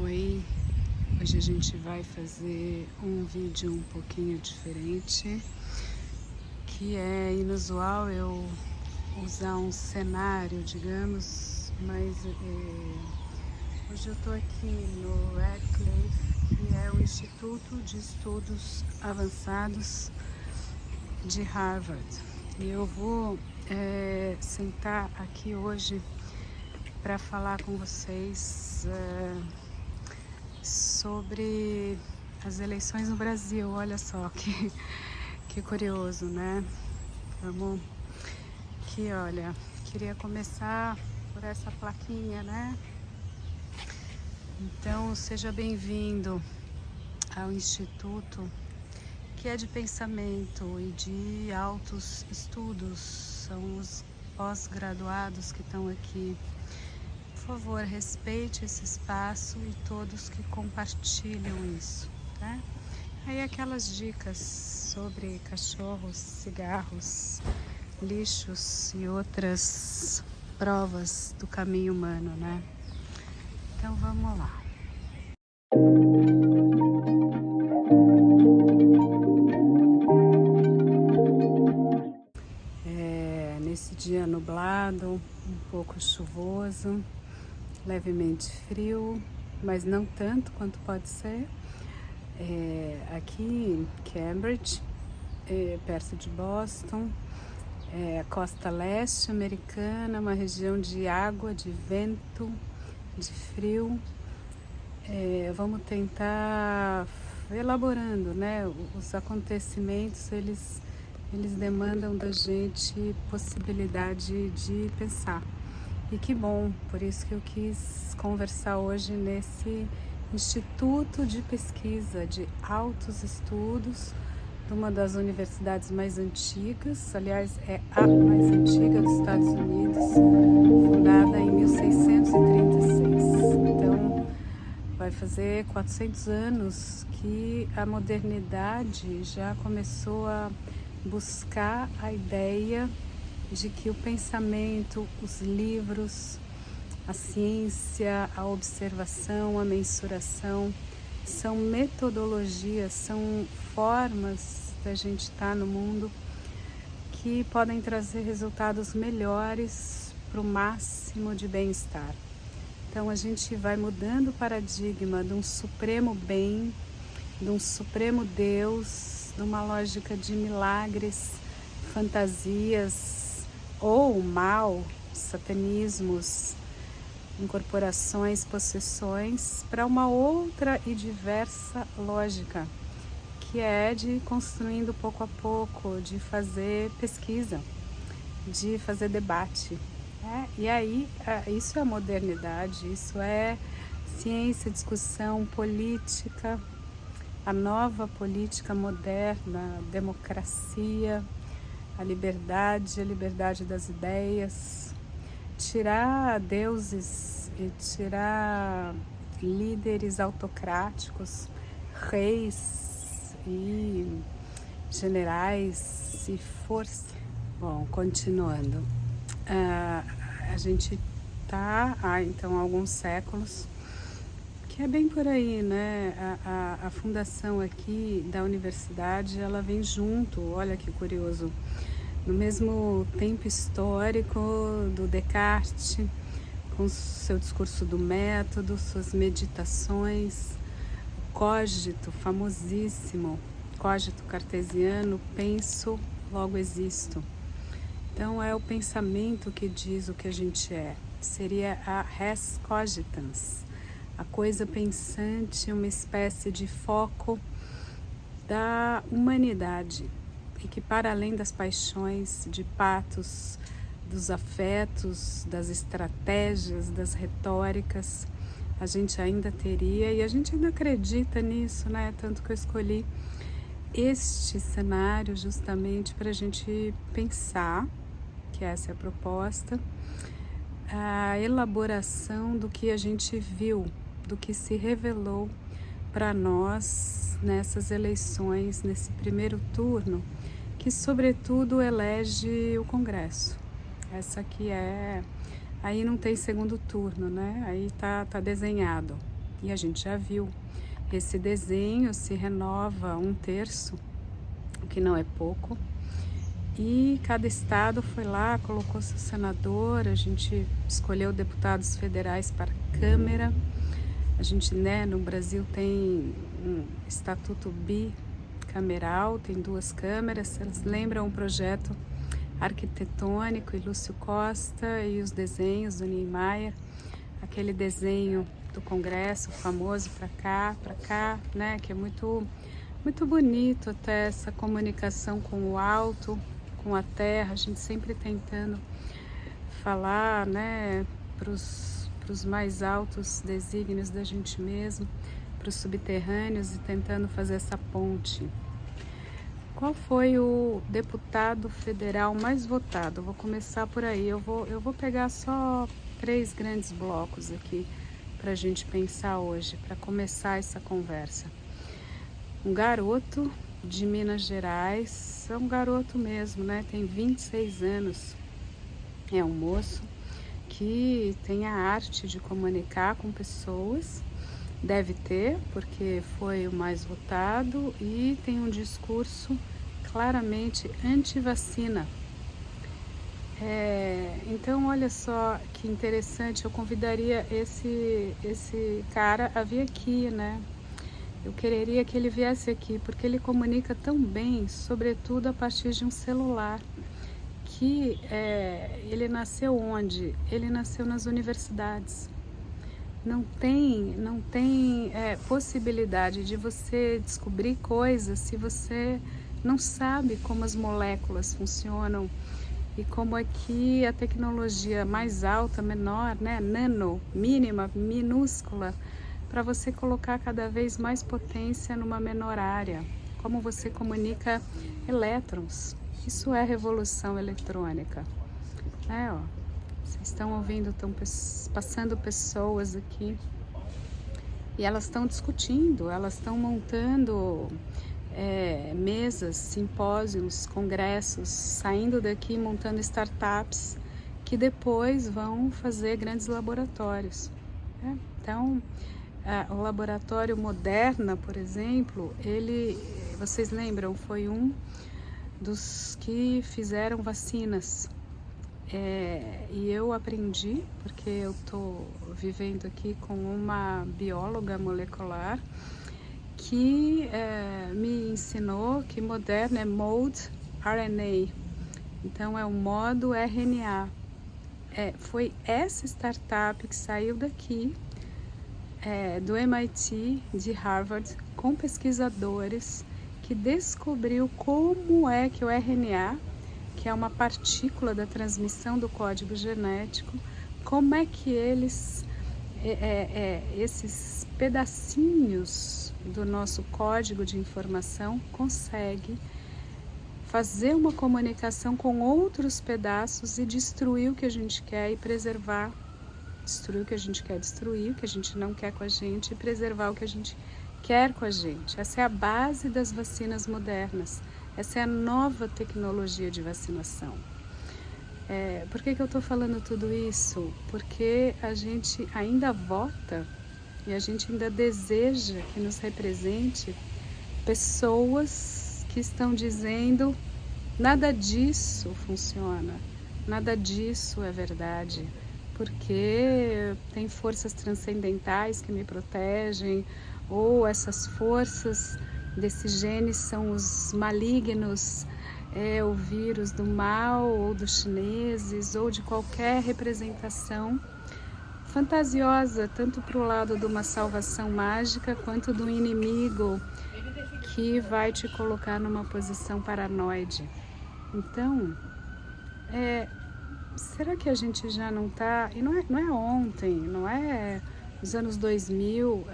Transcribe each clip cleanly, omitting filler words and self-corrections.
Oi, hoje a gente vai fazer um vídeo um pouquinho diferente, que é inusual eu usar um cenário, digamos, mas hoje eu estou aqui no Radcliffe, que é o Instituto de Estudos Avançados de Harvard. E eu vou sentar aqui hoje para falar com vocês sobre as eleições no Brasil. Olha só que curioso, né? Vamos aqui, olha, queria começar por essa plaquinha, né? Então, seja bem-vindo ao Instituto, que é de pensamento e de altos estudos. São os pós-graduados que estão aqui. Por favor, respeite esse espaço e todos que compartilham isso, tá? Aí aquelas dicas sobre cachorros, cigarros, lixos e outras provas do caminho humano, né? Então vamos lá. Nesse dia nublado, um pouco chuvoso, levemente frio, mas não tanto quanto pode ser. Aqui em Cambridge, perto de Boston, costa leste americana, uma região de água, de vento, de frio. Vamos tentar elaborando, né? Os acontecimentos, eles demandam da gente possibilidade de pensar. E que bom, por isso que eu quis conversar hoje nesse Instituto de Pesquisa de Altos Estudos, de uma das universidades mais antigas, aliás, é a mais antiga dos Estados Unidos, fundada em 1636. Então, vai fazer 400 anos que a modernidade já começou a buscar a ideia de que o pensamento, os livros, a ciência, a observação, a mensuração são metodologias, são formas da gente estar no mundo que podem trazer resultados melhores para o máximo de bem-estar. Então a gente vai mudando o paradigma de um supremo bem, de um supremo Deus, de uma lógica de milagres, fantasias ou mal, satanismos, incorporações, possessões, para uma outra e diversa lógica, que é de construindo pouco a pouco, de fazer pesquisa, de fazer debate. E aí, isso é modernidade, isso é ciência, discussão, política, a nova política moderna, democracia, a liberdade das ideias, tirar deuses e tirar líderes autocráticos, reis e generais e força. Bom, continuando. A gente tá há então alguns séculos, que é bem por aí, né? A fundação aqui da universidade, ela vem junto, olha que curioso, no mesmo tempo histórico do Descartes, com seu discurso do método, suas meditações, o cogito famosíssimo, cogito cartesiano, penso, logo existo. Então é o pensamento que diz o que a gente é. Seria a res cogitans, a coisa pensante, uma espécie de foco da humanidade, e que para além das paixões, de patos, dos afetos, das estratégias, das retóricas, a gente ainda teria, e a gente ainda acredita nisso, né? Tanto que eu escolhi este cenário justamente para a gente pensar, que essa é a proposta, a elaboração do que a gente viu, do que se revelou para nós nessas eleições, nesse primeiro turno, que sobretudo elege o Congresso. Essa aqui aí não tem segundo turno, né? Aí tá desenhado. E a gente já viu, esse desenho se renova 1/3, o que não é pouco. E cada estado foi lá, colocou seu senador, a gente escolheu deputados federais para a Câmara. A gente, né, no Brasil tem um estatuto bicameral, tem 2 câmeras. Vocês lembram o projeto arquitetônico e Lúcio Costa e os desenhos do Niemeyer, aquele desenho do Congresso famoso para cá, né, que é muito bonito até essa comunicação com o alto, com a terra, a gente sempre tentando falar, né, para os mais altos desígnios da gente mesmo, para os subterrâneos, e tentando fazer essa ponte. Qual foi o deputado federal mais votado? Eu vou começar por aí. Eu vou pegar só 3 grandes blocos aqui para a gente pensar hoje, para começar essa conversa. Um garoto de Minas Gerais, é um garoto mesmo, né? Tem 26 anos, é um moço que tem a arte de comunicar com pessoas, deve ter, porque foi o mais votado, e tem um discurso claramente anti-vacina. Então, olha só que interessante, eu convidaria esse cara a vir aqui, né? Eu quereria que ele viesse aqui, porque ele comunica tão bem, sobretudo a partir de um celular, que ele nasceu onde? Ele nasceu nas universidades. Não tem possibilidade de você descobrir coisas se você não sabe como as moléculas funcionam e como aqui a tecnologia mais alta, menor, né, nano, mínima, minúscula, para você colocar cada vez mais potência numa menor área. Como você comunica elétrons. Isso é revolução eletrônica. Vocês estão ouvindo, estão passando pessoas aqui e elas estão discutindo, elas estão montando mesas, simpósios, congressos, saindo daqui montando startups que depois vão fazer grandes laboratórios. Então, o laboratório Moderna, por exemplo, vocês lembram, foi um dos que fizeram vacinas. E eu aprendi, porque eu estou vivendo aqui com uma bióloga molecular que me ensinou que Moderna é Mode RNA, então é o modo RNA. Foi essa startup que saiu daqui, do MIT, de Harvard, com pesquisadores, que descobriu como é que o RNA, que é uma partícula da transmissão do código genético, como é que esses pedacinhos do nosso código de informação conseguem fazer uma comunicação com outros pedaços e destruir o que a gente quer e preservar, destruir o que a gente quer destruir, o que a gente não quer com a gente, e preservar o que a gente quer com a gente. Essa é a base das vacinas modernas. Essa é a nova tecnologia de vacinação. Por que eu estou falando tudo isso? Porque a gente ainda vota e a gente ainda deseja que nos represente pessoas que estão dizendo nada disso funciona, nada disso é verdade, porque tem forças transcendentais que me protegem, ou essas forças desses genes são os malignos, o vírus do mal, ou dos chineses, ou de qualquer representação fantasiosa, tanto para o lado de uma salvação mágica, quanto do inimigo que vai te colocar numa posição paranoide. Então, será que a gente já não está... E não é ontem, não é os anos 2000,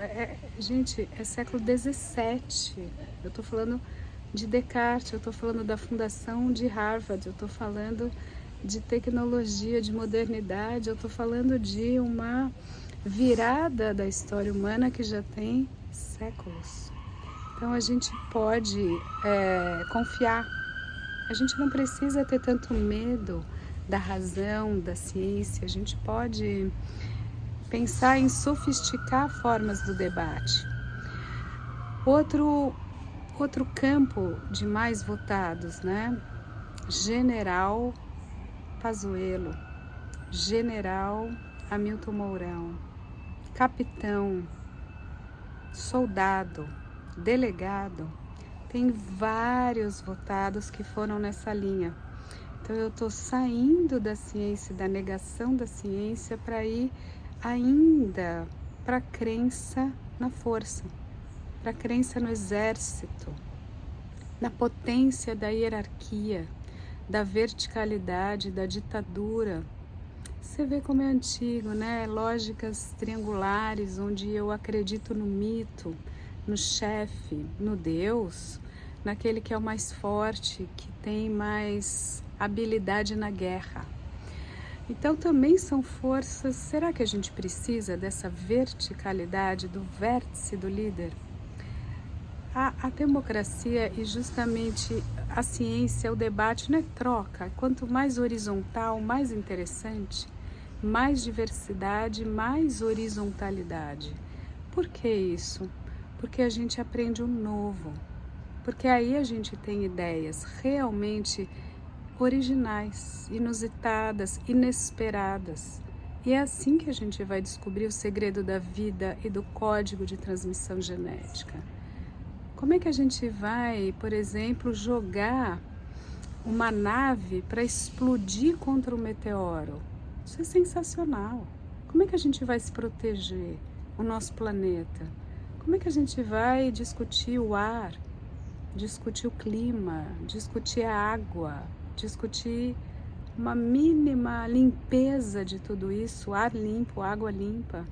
gente, é século 17. Eu estou falando de Descartes, eu estou falando da fundação de Harvard, eu estou falando de tecnologia, de modernidade, eu estou falando de uma virada da história humana que já tem séculos. Então a gente pode confiar. A gente não precisa ter tanto medo da razão, da ciência. A gente pode pensar em sofisticar formas do debate. Outro campo de mais votados, né? General Pazuello, General Hamilton Mourão, Capitão, Soldado, Delegado. Tem vários votados que foram nessa linha. Então eu estou saindo da ciência, da negação da ciência, para ir ainda para a crença na força, para a crença no exército, na potência da hierarquia, da verticalidade, da ditadura. Você vê como é antigo, né? Lógicas triangulares, onde eu acredito no mito, no chefe, no Deus, naquele que é o mais forte, que tem mais habilidade na guerra. Então também são forças. Será que a gente precisa dessa verticalidade, do vértice do líder? A democracia e justamente a ciência, o debate não é troca. Quanto mais horizontal, mais interessante, mais diversidade, mais horizontalidade. Por que isso? Porque a gente aprende o novo. Porque aí a gente tem ideias realmente originais, inusitadas, inesperadas. E é assim que a gente vai descobrir o segredo da vida e do código de transmissão genética. Como é que a gente vai, por exemplo, jogar uma nave para explodir contra um meteoro? Isso é sensacional. Como é que a gente vai se proteger, o nosso planeta? Como é que a gente vai discutir o ar, discutir o clima, discutir a água, discutir uma mínima limpeza de tudo isso, ar limpo, água limpa?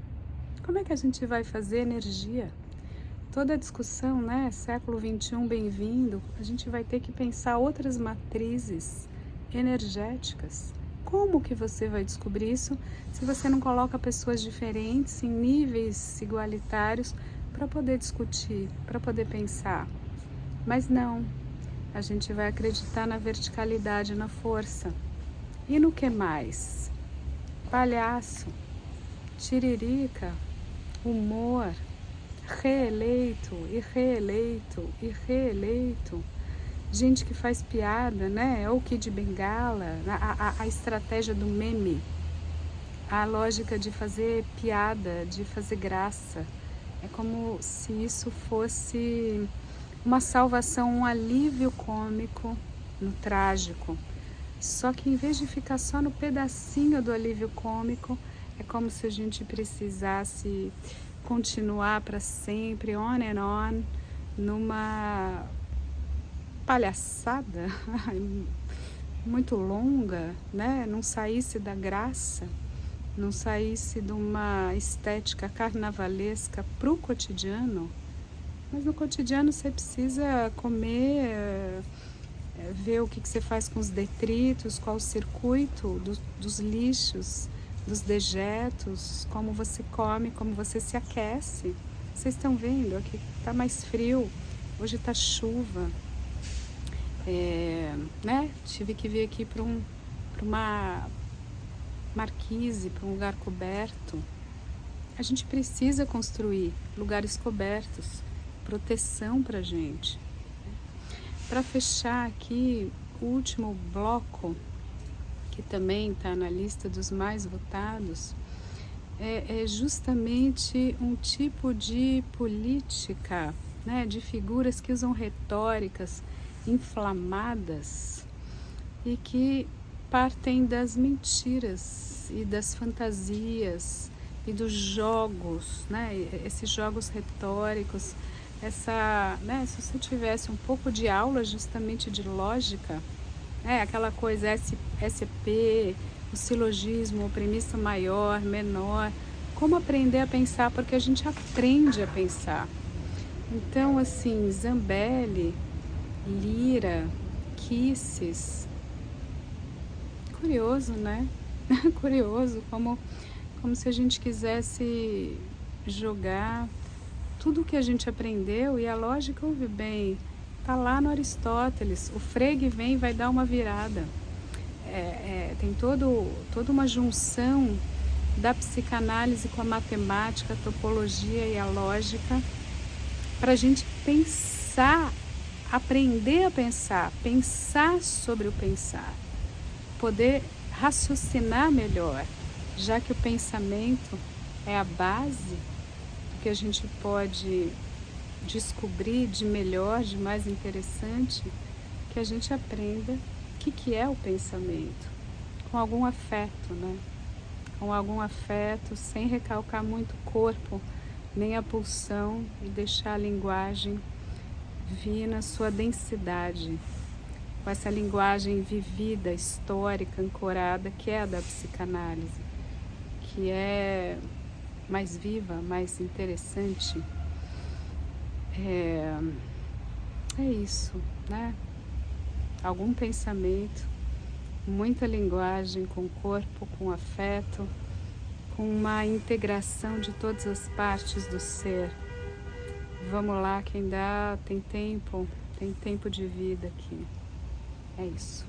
Como é que a gente vai fazer energia? Toda a discussão, né? Século XXI, bem-vindo. A gente vai ter que pensar outras matrizes energéticas. Como que você vai descobrir isso se você não coloca pessoas diferentes em níveis igualitários para poder discutir, para poder pensar? Mas não, a gente vai acreditar na verticalidade, na força. E no que mais? Palhaço, tiririca, humor, reeleito e reeleito e reeleito. Gente que faz piada, né? Ou Kid Bengala, a estratégia do meme, a lógica de fazer piada, de fazer graça. É como se isso fosse uma salvação, um alívio cômico no trágico. Só que em vez de ficar só no pedacinho do alívio cômico, é como se a gente precisasse continuar para sempre, on and on, numa palhaçada muito longa, né? Não saísse da graça, não saísse de uma estética carnavalesca para o cotidiano. Mas no cotidiano você precisa comer, ver o que você faz com os detritos, qual o circuito dos lixos, dos dejetos, como você come, como você se aquece. Vocês estão vendo aqui está mais frio, hoje está chuva. Né? Tive que vir aqui para uma marquise, para um lugar coberto. A gente precisa construir lugares cobertos, proteção para a gente. Para fechar aqui, o último bloco, que também está na lista dos mais votados, é justamente um tipo de política, né, de figuras que usam retóricas inflamadas e que partem das mentiras e das fantasias e dos jogos, né, esses jogos retóricos, né, se você tivesse um pouco de aula justamente de lógica, aquela coisa SCP, o silogismo, a premissa maior, menor, como aprender a pensar, porque a gente aprende a pensar. Então, assim, Zambelli, Lira, Kicis, curioso, né? Curioso, como se a gente quisesse jogar tudo que a gente aprendeu, e a lógica, ouve bem, está lá no Aristóteles. O Frege vem e vai dar uma virada. Tem toda uma junção da psicanálise com a matemática, a topologia e a lógica, para a gente pensar, aprender a pensar sobre o pensar, poder raciocinar melhor, já que o pensamento é a base do que a gente pode descobrir de melhor, de mais interessante, que a gente aprenda o que é o pensamento, com algum afeto, né? Com algum afeto, sem recalcar muito o corpo, nem a pulsão, e deixar a linguagem vir na sua densidade, com essa linguagem vivida, histórica, ancorada, que é a da psicanálise, que é mais viva, mais interessante. É isso, né? Algum pensamento, muita linguagem com o corpo, com afeto, com uma integração de todas as partes do ser. Vamos lá, quem dá, tem tempo de vida aqui. É isso.